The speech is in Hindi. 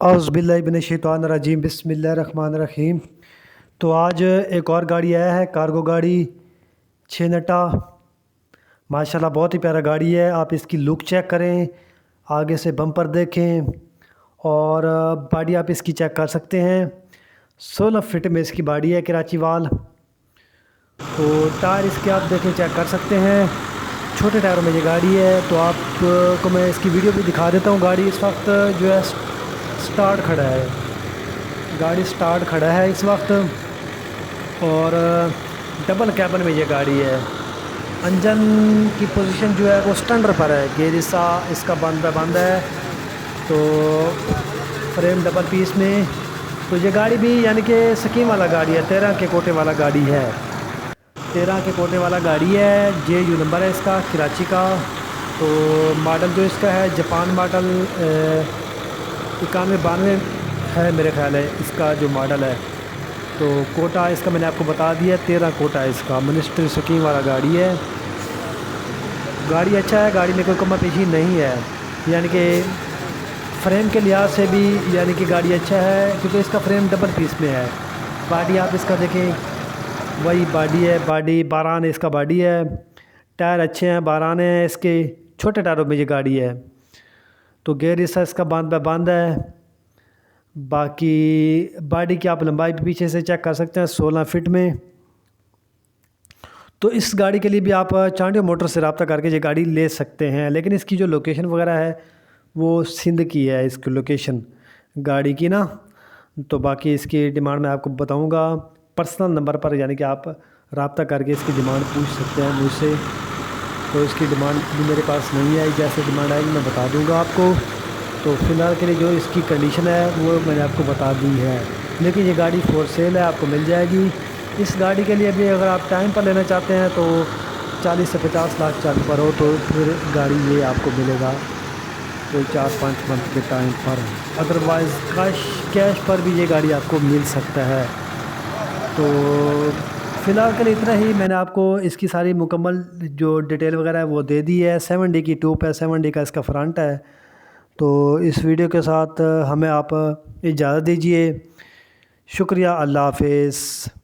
औज़ुबिल्लाहिमिनश्शैतानिर्रजीम बिस्मिल्लाहिर्रहमानिर्रहीम। तो आज एक और गाड़ी आया है, कार्गो गाड़ी 6 नट्टा। माशाल्लाह बहुत ही प्यारा गाड़ी है। आप इसकी लुक चेक करें, आगे से बम्पर देखें और बॉडी आप इसकी चेक कर सकते हैं। 16 फिट में इसकी बॉडी है, कराची वाल। तो टायर इसके आप देखें, चेक कर सकते हैं। छोटे टायरों में ये गाड़ी है। तो आपको मैं इसकी वीडियो भी दिखा देता हूँ। गाड़ी इस वक्त जो है स्टार्ट खड़ा है, गाड़ी स्टार्ट खड़ा है इस वक्त। और डबल कैबिन में ये गाड़ी है। इंजन की पोजीशन जो है वो स्टैंडर पर है, गेयर इसका बंद है। तो फ्रेम डबल पीस में। तो ये गाड़ी भी यानी कि स्कीम वाला गाड़ी है, 13 के कोटे वाला गाड़ी है। 13 के कोटे वाला गाड़ी है। JU नंबर है इसका, कराची का। तो मॉडल जो इसका है जापान मॉडल 9192 है मेरे ख्याल है इसका जो मॉडल है। तो कोटा इसका मैंने आपको बता दिया, 13 कोटा है इसका। मिनिस्ट्री स्कीम वाला गाड़ी है। गाड़ी अच्छा है, गाड़ी में कोई कमी पेशी नहीं है। यानी कि फ्रेम के लिहाज से भी यानी कि गाड़ी अच्छा है, क्योंकि इसका फ्रेम डबल पीस में है। बॉडी आप इसका देखें, वही बॉडी है, बॉडी 12 ने इसका बॉडी है। टायर अच्छे हैं, 12 ने इसके। छोटे टायरों में ये गाड़ी है। तो गेयर इसका बंद है। बाकी बॉडी की आप लंबाई भी पीछे से चेक कर सकते हैं, 16 फिट में। तो इस गाड़ी के लिए भी आप चांडियो मोटर से रब्ता करके ये गाड़ी ले सकते हैं। लेकिन इसकी जो लोकेशन वगैरह है वो सिंध की है, इसकी लोकेशन गाड़ी की ना। तो बाकी इसकी डिमांड मैं आपको बताऊंगा पर्सनल नंबर पर, यानी कि आप रब्ता करके इसकी डिमांड पूछ सकते हैं मुझसे। तो इसकी डिमांड भी मेरे पास नहीं है, जैसे डिमांड आएगी मैं बता दूंगा आपको। तो फ़िलहाल के लिए जो इसकी कंडीशन है वो मैंने आपको बता दी है। लेकिन ये गाड़ी फॉर सेल है, आपको मिल जाएगी। इस गाड़ी के लिए भी अगर आप टाइम पर लेना चाहते हैं तो 40 से 50 लाख चालू पर हो तो फिर गाड़ी ये आपको मिलेगा कोई 4-5 मंथ के टाइम पर। अदरवाइज़ कैश पर भी ये गाड़ी आपको मिल सकता है। तो फ़िलहाल के लिए इतना ही। मैंने आपको इसकी सारी मुकम्मल जो डिटेल वगैरह है वो दे दी है। 7D की टूप है, 7D का इसका फ्रंट है। तो इस वीडियो के साथ हमें आप इजाज़त दीजिए। शुक्रिया, अल्लाह हाफ़िज़।